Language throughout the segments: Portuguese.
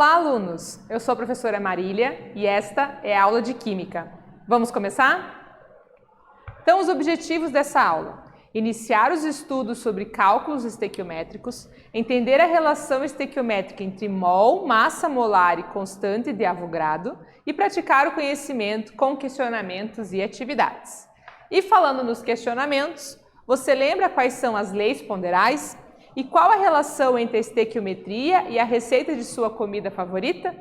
Olá, alunos! Eu sou a professora Marília e esta é a aula de Química. Vamos começar? Então, os objetivos dessa aula: iniciar os estudos sobre cálculos estequiométricos, entender a relação estequiométrica entre mol, massa molar e constante de Avogadro e praticar o conhecimento com questionamentos e atividades. E falando nos questionamentos, você lembra quais são as leis ponderais? E qual a relação entre a estequiometria e a receita de sua comida favorita?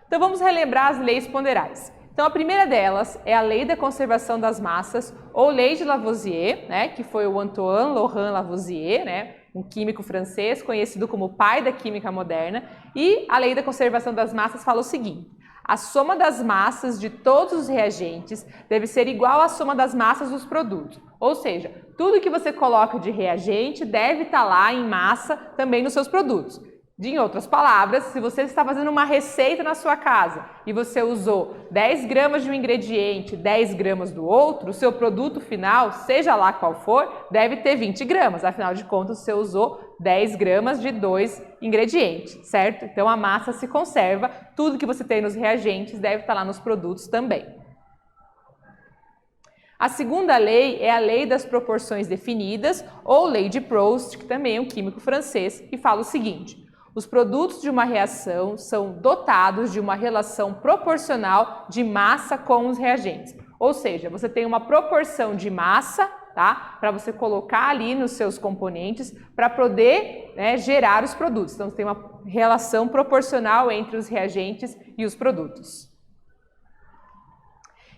Então vamos relembrar as leis ponderais. Então a primeira delas é a lei da conservação das massas, ou lei de Lavoisier, que foi o Antoine Laurent Lavoisier, um químico francês conhecido como o pai da química moderna. E a lei da conservação das massas fala o seguinte: a soma das massas de todos os reagentes deve ser igual à soma das massas dos produtos. Ou seja, tudo que você coloca de reagente deve estar lá em massa também nos seus produtos. Em outras palavras, se você está fazendo uma receita na sua casa e você usou 10 gramas de um ingrediente, 10 gramas do outro, o seu produto final, seja lá qual for, deve ter 20 gramas. Afinal de contas, você usou 10 gramas de 2 ingredientes, certo? Então a massa se conserva, tudo que você tem nos reagentes deve estar lá nos produtos também. A segunda lei é a lei das proporções definidas, ou lei de Proust, que também é um químico francês, que fala o seguinte: os produtos de uma reação são dotados de uma relação proporcional de massa com os reagentes. Ou seja, você tem uma proporção de massa, para você colocar ali nos seus componentes para poder gerar os produtos. Então, você tem uma relação proporcional entre os reagentes e os produtos.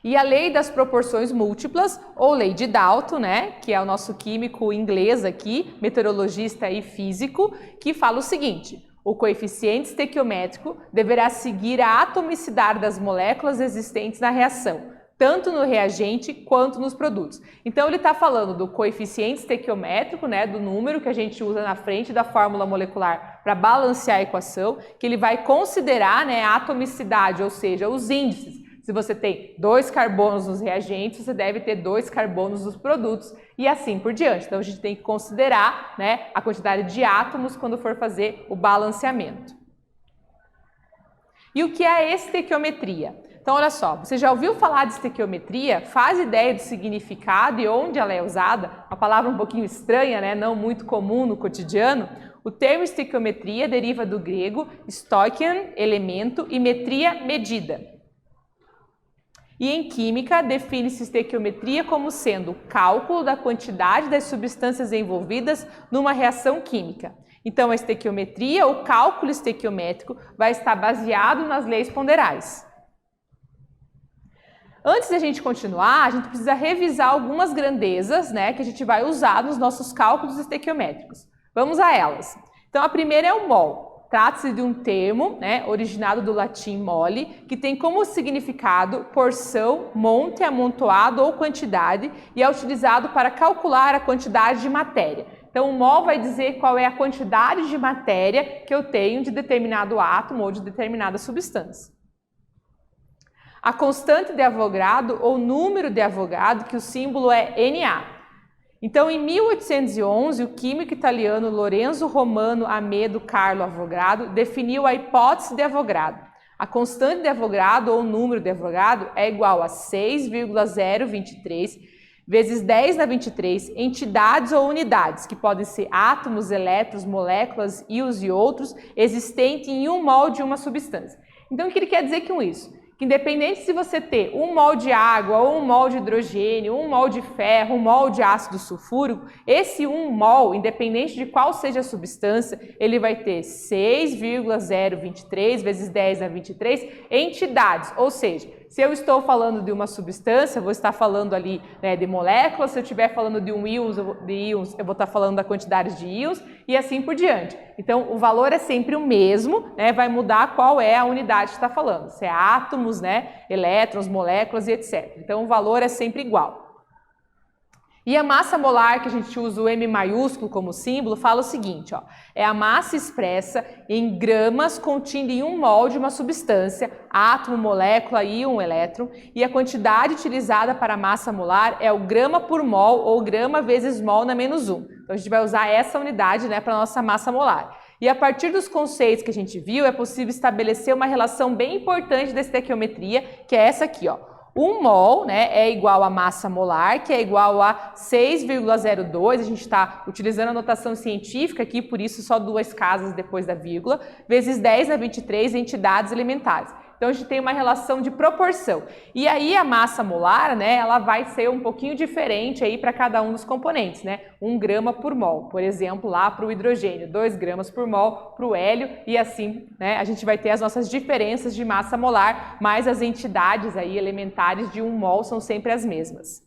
E a lei das proporções múltiplas, ou lei de Dalton, que é o nosso químico inglês aqui, meteorologista e físico, que fala o seguinte: o coeficiente estequiométrico deverá seguir a atomicidade das moléculas existentes na reação, tanto no reagente quanto nos produtos. Então ele está falando do coeficiente estequiométrico, do número que a gente usa na frente da fórmula molecular para balancear a equação, que ele vai considerar a atomicidade, ou seja, os índices. Se você tem 2 carbonos nos reagentes, você deve ter 2 carbonos nos produtos e assim por diante. Então a gente tem que considerar a quantidade de átomos quando for fazer o balanceamento. E o que é a estequiometria? Então olha só, você já ouviu falar de estequiometria? Faz ideia do significado e onde ela é usada? Uma palavra um pouquinho estranha, não muito comum no cotidiano. O termo estequiometria deriva do grego stoichein, elemento, e metria, medida. E em química, define-se estequiometria como sendo o cálculo da quantidade das substâncias envolvidas numa reação química. Então, a estequiometria, o cálculo estequiométrico, vai estar baseado nas leis ponderais. Antes de a gente continuar, a gente precisa revisar algumas grandezas que a gente vai usar nos nossos cálculos estequiométricos. Vamos a elas. Então, a primeira é o mol. Trata-se de um termo originado do latim mole, que tem como significado porção, monte, amontoado ou quantidade, e é utilizado para calcular a quantidade de matéria. Então o mol vai dizer qual é a quantidade de matéria que eu tenho de determinado átomo ou de determinada substância. A constante de Avogadro ou número de Avogadro, que o símbolo é Na. Então, em 1811, o químico italiano Lorenzo Romano Amedeo Carlo Avogadro definiu a hipótese de Avogadro. A constante de Avogadro, ou número de Avogadro, é igual a 6,023 vezes 10 na 23 entidades ou unidades, que podem ser átomos, elétrons, moléculas, íons e outros, existentes em 1 mol de uma substância. Então, o que ele quer dizer com isso? Que independente se você ter 1 mol de água, ou 1 mol de hidrogênio, 1 mol de ferro, 1 mol de ácido sulfúrico, esse 1 mol, independente de qual seja a substância, ele vai ter 6,023 vezes 10 na 23 entidades, ou seja, se eu estou falando de uma substância, eu vou estar falando ali de moléculas, se eu estiver falando de íons, eu vou estar falando da quantidade de íons e assim por diante. Então, o valor é sempre o mesmo, vai mudar qual é a unidade que está falando, se é átomos, elétrons, moléculas e etc. Então, o valor é sempre igual. E a massa molar, que a gente usa o M maiúsculo como símbolo, fala o seguinte, é a massa expressa em gramas contida em 1 mol de uma substância, átomo, molécula, íon, elétron, e a quantidade utilizada para a massa molar é o grama por mol ou grama vezes mol na menos 1. Então a gente vai usar essa unidade para a nossa massa molar. E a partir dos conceitos que a gente viu, é possível estabelecer uma relação bem importante da estequiometria, que é essa aqui, ó. 1 mol, né, é igual a massa molar, que é igual a 6,02, a gente está utilizando a notação científica aqui, por isso só 2 casas depois da vírgula, vezes 10 a 23 entidades elementares. Então, a gente tem uma relação de proporção. E aí, a massa molar, né, ela vai ser um pouquinho diferente aí para cada um dos componentes, né? 1 grama por mol, por exemplo, lá para o hidrogênio, 2 gramas por mol para o hélio e assim, né, a gente vai ter as nossas diferenças de massa molar, mas as entidades aí elementares de 1 mol são sempre as mesmas.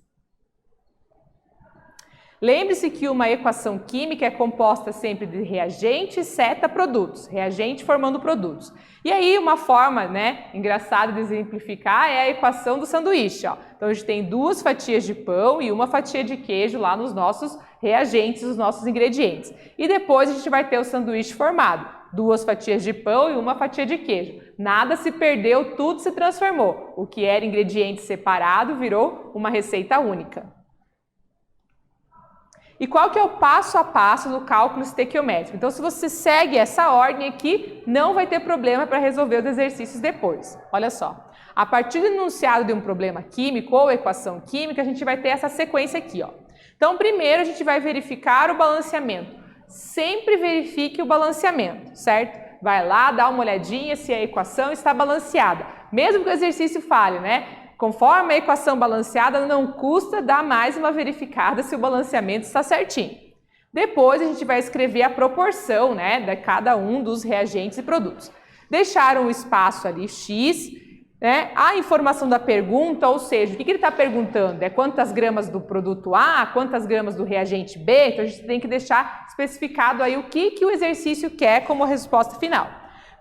Lembre-se que uma equação química é composta sempre de reagente, seta, produtos. Reagente formando produtos. E aí uma forma, né, engraçada de exemplificar é a equação do sanduíche. Ó. Então a gente tem 2 fatias de pão e 1 fatia de queijo lá nos nossos reagentes, os nossos ingredientes. E depois a gente vai ter o sanduíche formado. 2 fatias de pão e 1 fatia de queijo. Nada se perdeu, tudo se transformou. O que era ingrediente separado virou uma receita única. E qual que é o passo a passo do cálculo estequiométrico? Então, se você segue essa ordem aqui, não vai ter problema para resolver os exercícios depois. Olha só, a partir do enunciado de um problema químico ou equação química, a gente vai ter essa sequência aqui, ó. Então, primeiro a gente vai verificar o balanceamento. Sempre verifique o balanceamento, certo? Vai lá, dá uma olhadinha se a equação está balanceada. Mesmo que o exercício fale, né? Conforme a equação balanceada, não custa dar mais uma verificada se o balanceamento está certinho. Depois a gente vai escrever a proporção, né, de cada um dos reagentes e produtos. Deixar um espaço ali X, né, a informação da pergunta, ou seja, o que ele está perguntando? É quantas gramas do produto A, quantas gramas do reagente B? Então a gente tem que deixar especificado aí o que o exercício quer como resposta final.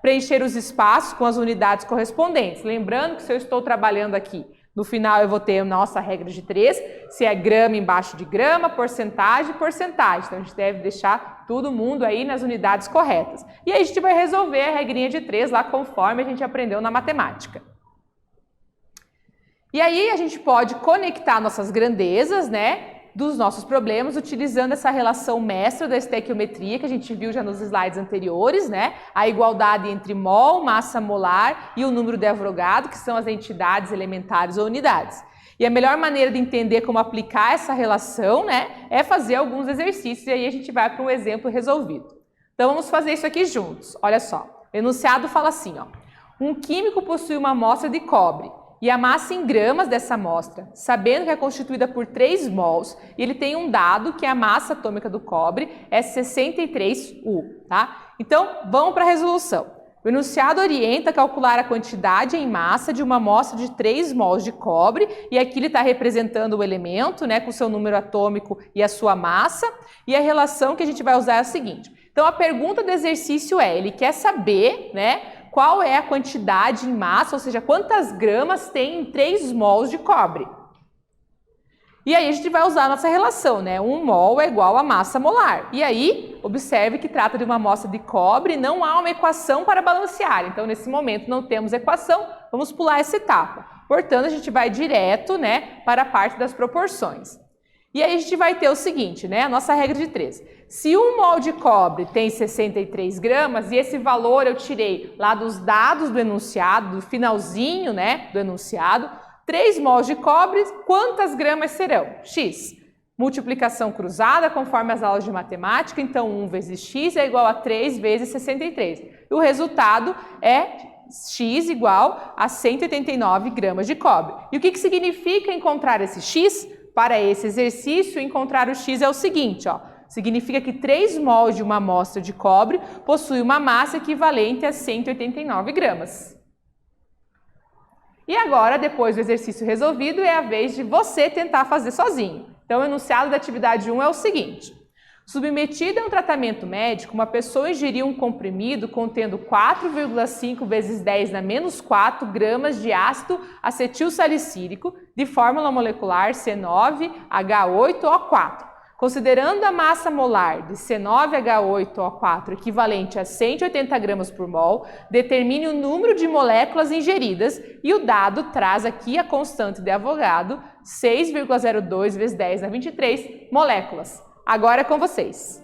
Preencher os espaços com as unidades correspondentes. Lembrando que se eu estou trabalhando aqui, no final eu vou ter a nossa regra de 3, se é grama embaixo de grama, porcentagem, porcentagem. Então a gente deve deixar todo mundo aí nas unidades corretas. E aí a gente vai resolver a regrinha de 3 lá conforme a gente aprendeu na matemática. E aí a gente pode conectar nossas grandezas, né, dos nossos problemas, utilizando essa relação mestra da estequiometria, que a gente viu já nos slides anteriores, né? A igualdade entre mol, massa molar e o número de Avogadro, que são as entidades elementares ou unidades. E a melhor maneira de entender como aplicar essa relação, né, é fazer alguns exercícios, e aí a gente vai para um exemplo resolvido. Então vamos fazer isso aqui juntos. Olha só, o enunciado fala assim, ó. Um químico possui uma amostra de cobre e a massa em gramas dessa amostra, sabendo que é constituída por 3 mols, e ele tem um dado que a massa atômica do cobre é 63 U, tá? Então, vamos para a resolução. O enunciado orienta a calcular a quantidade em massa de uma amostra de 3 mols de cobre, e aqui ele está representando o elemento, né, com seu número atômico e a sua massa, e a relação que a gente vai usar é a seguinte. Então, a pergunta do exercício é, ele quer saber, né, qual é a quantidade em massa, ou seja, quantas gramas tem em 3 mols de cobre. E aí a gente vai usar a nossa relação, né? 1 mol é igual a massa molar. E aí, observe que trata de uma amostra de cobre, não há uma equação para balancear. Então, nesse momento, não temos equação, vamos pular essa etapa. Portanto, a gente vai direto, né, para a parte das proporções. E aí a gente vai ter o seguinte, né? A nossa regra de 3. Se 1 mol de cobre tem 63 gramas, e esse valor eu tirei lá dos dados do enunciado, do finalzinho, né, do enunciado, 3 mols de cobre, quantas gramas serão? X. Multiplicação cruzada, conforme as aulas de matemática, então 1 vezes x é igual a 3 vezes 63. E o resultado é x igual a 189 gramas de cobre. E o que significa encontrar esse x? Para esse exercício, encontrar o x é o seguinte, ó. Significa que 3 mols de uma amostra de cobre possui uma massa equivalente a 189 gramas. E agora, depois do exercício resolvido, é a vez de você tentar fazer sozinho. Então, o enunciado da atividade 1 é o seguinte. Submetida a um tratamento médico, uma pessoa ingeriu um comprimido contendo 4,5 vezes 10 na menos 4 gramas de ácido acetilsalicílico de fórmula molecular C9H8O4. Considerando a massa molar de C9H8O4 equivalente a 180 gramas por mol, determine o número de moléculas ingeridas e o dado traz aqui a constante de Avogadro, 6,02 vezes 10 na 23 moléculas. Agora é com vocês.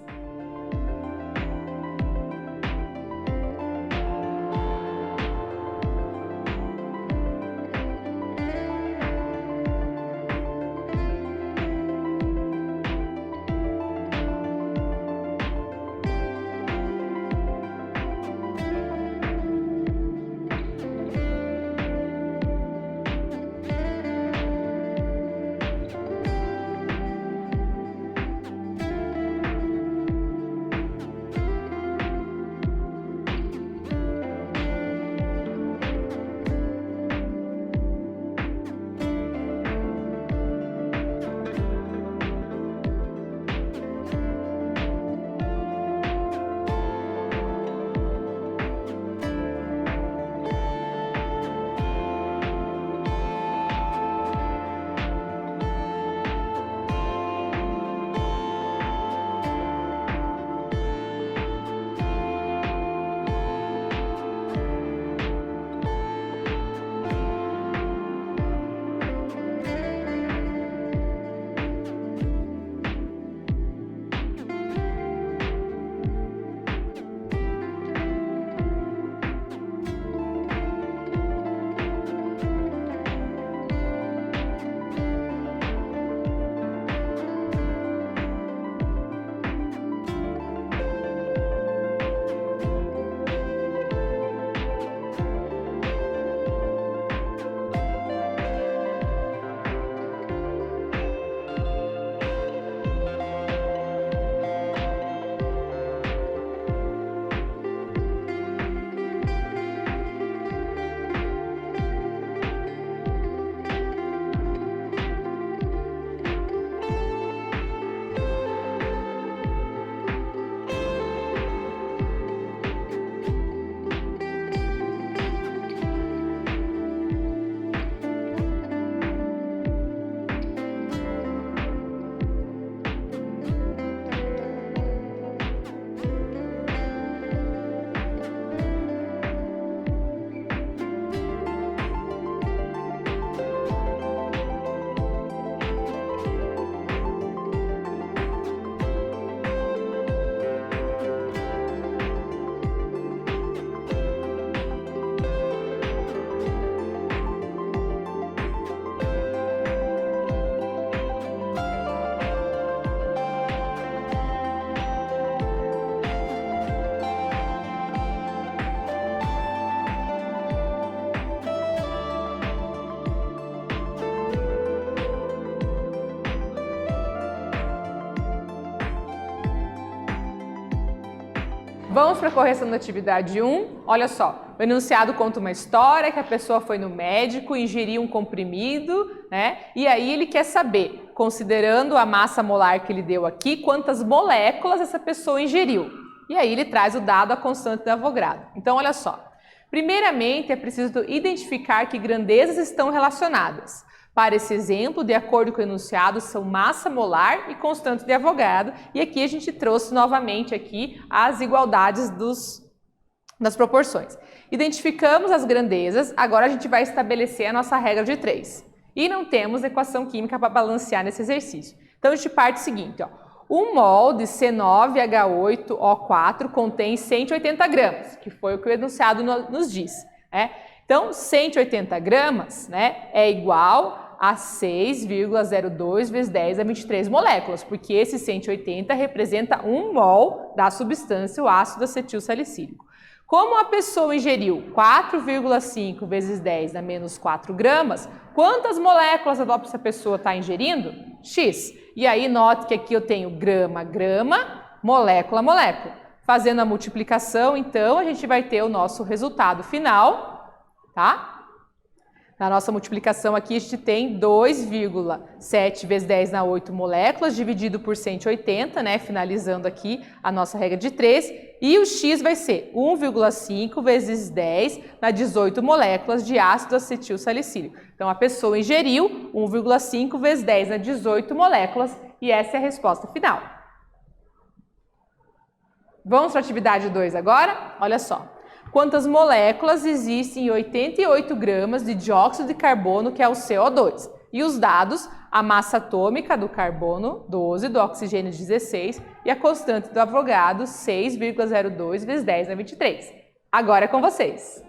Vamos para a correção da atividade 1. Olha só, o enunciado conta uma história que a pessoa foi no médico, ingeriu um comprimido, né? E aí ele quer saber, considerando a massa molar que ele deu aqui, quantas moléculas essa pessoa ingeriu. E aí ele traz o dado, a constante de Avogadro. Então, olha só. Primeiramente, é preciso identificar que grandezas estão relacionadas. Para esse exemplo, de acordo com o enunciado, são massa molar e constante de Avogadro. E aqui a gente trouxe novamente aqui as igualdades das proporções. Identificamos as grandezas, agora a gente vai estabelecer a nossa regra de 3. E não temos equação química para balancear nesse exercício. Então a gente parte do seguinte, ó. 1 mol de C9H8O4 contém 180 gramas, que foi o que o enunciado nos diz. Né? Então, 180 gramas, né, é igual a 6,02 vezes 10 a 23 moléculas, porque esse 180 representa 1 mol da substância, o ácido acetil salicílico. Como a pessoa ingeriu 4,5 vezes 10 a menos 4 gramas, quantas moléculas essa pessoa está ingerindo? X. E aí, note que aqui eu tenho grama, grama, molécula, molécula. Fazendo a multiplicação, então, a gente vai ter o nosso resultado final, tá? Na nossa multiplicação aqui, a gente tem 2,7 vezes 10 na 8 moléculas, dividido por 180, né? Finalizando aqui a nossa regra de 3. E o X vai ser 1,5 vezes 10 na 18 moléculas de ácido acetil salicílico. Então, a pessoa ingeriu 1,5 vezes 10 na 18 moléculas e essa é a resposta final. Vamos para a atividade 2 agora? Olha só. Quantas moléculas existem em 88 gramas de dióxido de carbono, que é o CO2? E os dados, a massa atômica do carbono, 12, do oxigênio, 16, e a constante do Avogadro, 6,02 vezes 10 a 23. Agora é com vocês.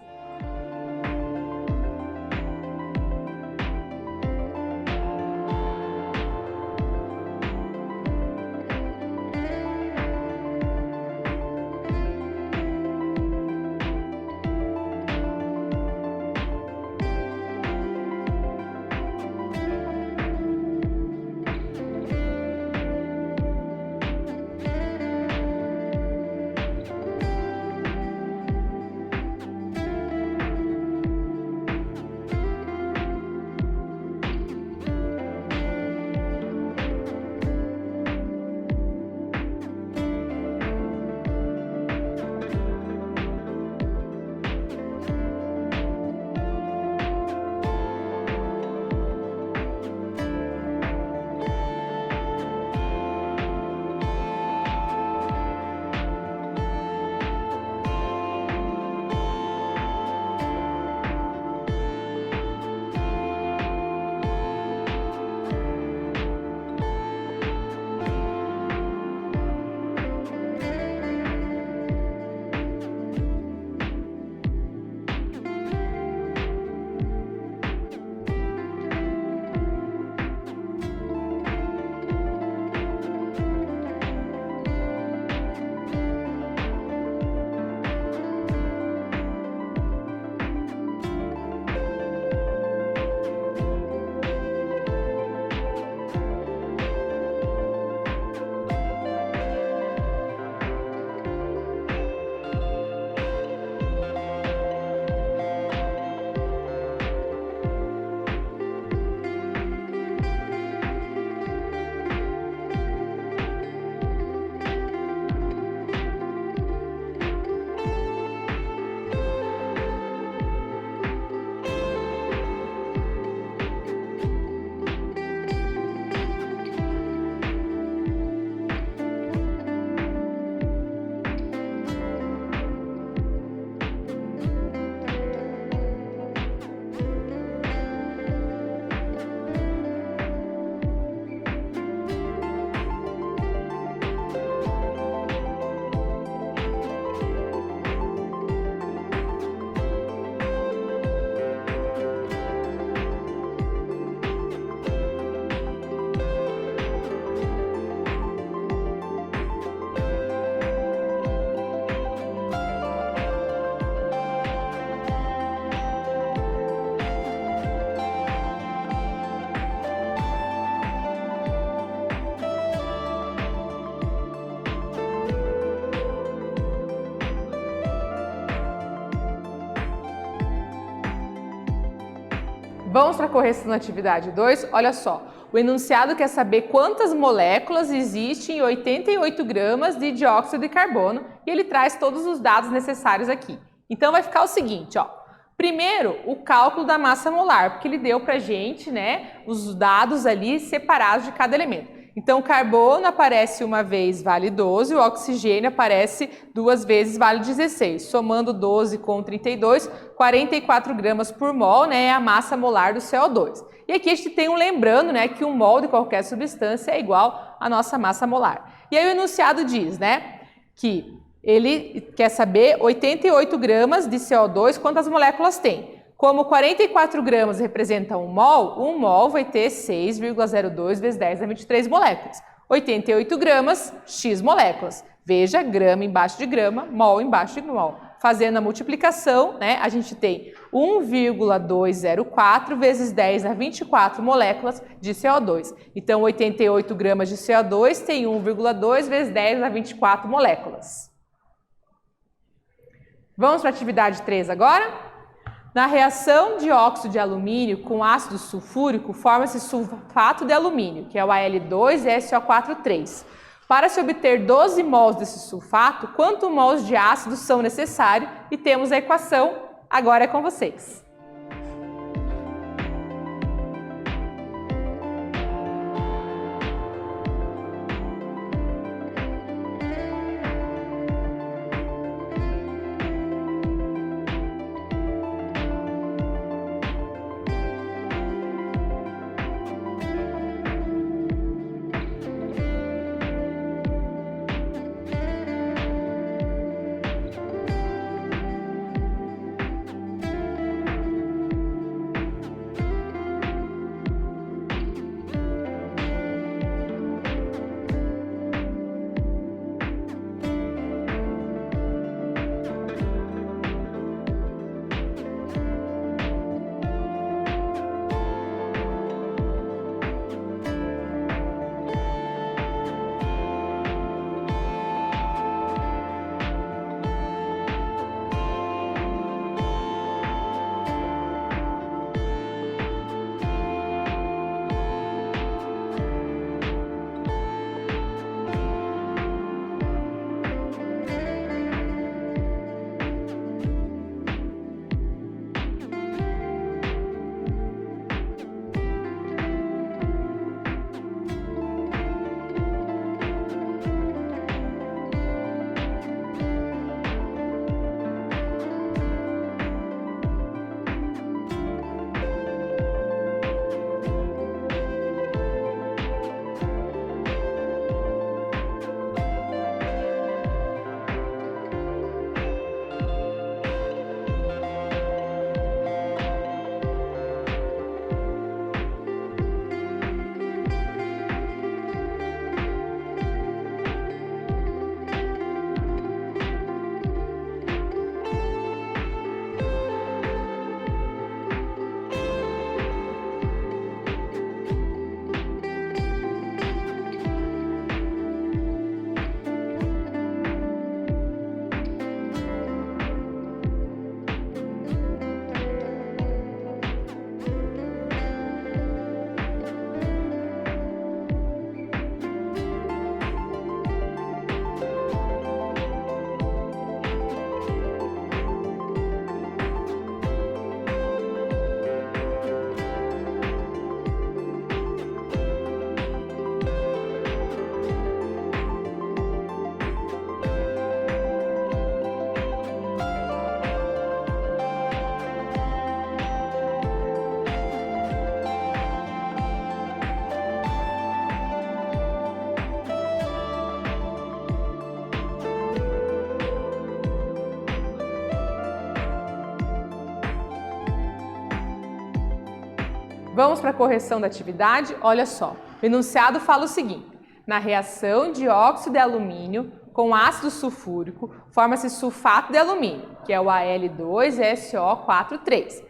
Vamos para a correção da atividade 2? Olha só, o enunciado quer saber quantas moléculas existem em 88 gramas de dióxido de carbono e ele traz todos os dados necessários aqui. Então vai ficar o seguinte, ó. Primeiro, o cálculo da massa molar, porque ele deu para a gente, né, os dados ali separados de cada elemento. Então, o carbono aparece uma vez, vale 12, o oxigênio aparece 2 vezes, vale 16. Somando 12 com 32, 44 gramas por mol, né, é a massa molar do CO2. E aqui a gente tem lembrando, né, que um mol de qualquer substância é igual à nossa massa molar. E aí o enunciado diz, né, que ele quer saber 88 gramas de CO2, quantas moléculas tem. Como 44 gramas representa um mol vai ter 6,02 vezes 10 a 23 moléculas. 88 gramas, x moléculas. Veja, grama embaixo de grama, mol embaixo de mol. Fazendo a multiplicação, né, a gente tem 1,204 vezes 10 a 24 moléculas de CO2. Então, 88 gramas de CO2 tem 1,2 vezes 10 a 24 moléculas. Vamos para a atividade 3 agora? Na reação de óxido de alumínio com ácido sulfúrico, forma-se sulfato de alumínio, que é o Al2SO4,3. Para se obter 12 mols desse sulfato, quantos mols de ácido são necessários? E temos a equação, agora é com vocês. Vamos para a correção da atividade? Olha só, o enunciado fala o seguinte: na reação de óxido de alumínio com ácido sulfúrico, forma-se sulfato de alumínio, que é o Al2SO4,3.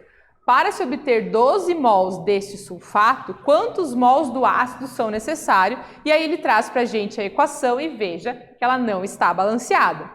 Para se obter 12 mols deste sulfato, quantos mols do ácido são necessários? E aí ele traz para a gente a equação e veja que ela não está balanceada.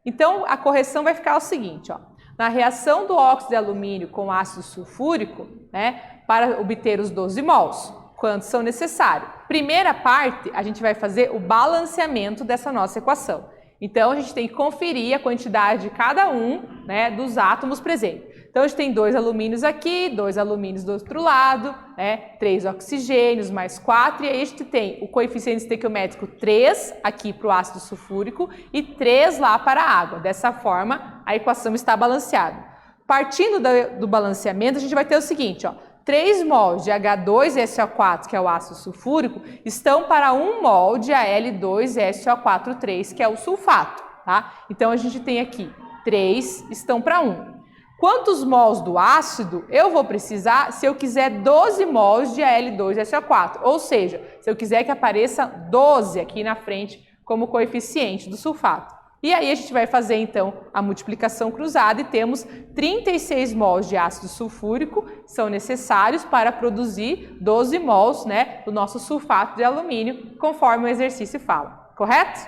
Então, a correção vai ficar o seguinte, ó. Na reação do óxido de alumínio com ácido sulfúrico, né, para obter os 12 mols. Quantos são necessários? Primeira parte, a gente vai fazer o balanceamento dessa nossa equação. Então, a gente tem que conferir a quantidade de cada um, né, dos átomos presentes. Então, a gente tem 2 alumínios aqui, 2 alumínios do outro lado, né, 3 oxigênios, mais 4, e aí a gente tem o coeficiente estequiométrico 3 aqui para o ácido sulfúrico e 3 lá para a água. Dessa forma, a equação está balanceada. Partindo do balanceamento, a gente vai ter o seguinte, ó, 3 mols de H2SO4, que é o ácido sulfúrico, estão para 1 mol de Al2SO4,3, que é o sulfato, tá? Então, a gente tem aqui 3 estão para 1. Quantos mols do ácido eu vou precisar se eu quiser 12 mols de Al2SO4? Ou seja, se eu quiser que apareça 12 aqui na frente como coeficiente do sulfato. E aí a gente vai fazer então a multiplicação cruzada e temos 36 mols de ácido sulfúrico são necessários para produzir 12 mols, né, do nosso sulfato de alumínio, conforme o exercício fala. Correto?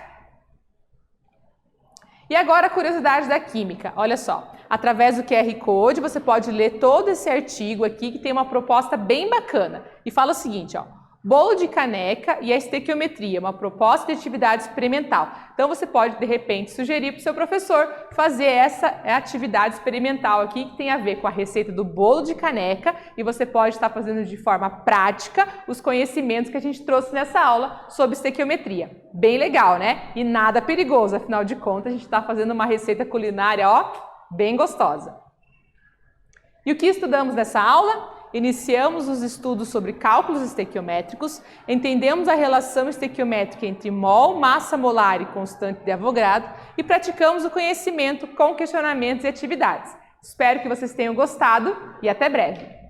E agora a curiosidade da química. Olha só, através do QR Code você pode ler todo esse artigo aqui que tem uma proposta bem bacana. E fala o seguinte, ó. Bolo de caneca e a estequiometria, uma proposta de atividade experimental. Então você pode, de repente, sugerir para o seu professor fazer essa atividade experimental aqui que tem a ver com a receita do bolo de caneca e você pode estar fazendo de forma prática os conhecimentos que a gente trouxe nessa aula sobre estequiometria. Bem legal, né? E nada perigoso, afinal de contas a gente está fazendo uma receita culinária, ó, bem gostosa. E o que estudamos nessa aula? Iniciamos os estudos sobre cálculos estequiométricos, entendemos a relação estequiométrica entre mol, massa molar e constante de Avogadro e praticamos o conhecimento com questionamentos e atividades. Espero que vocês tenham gostado e até breve!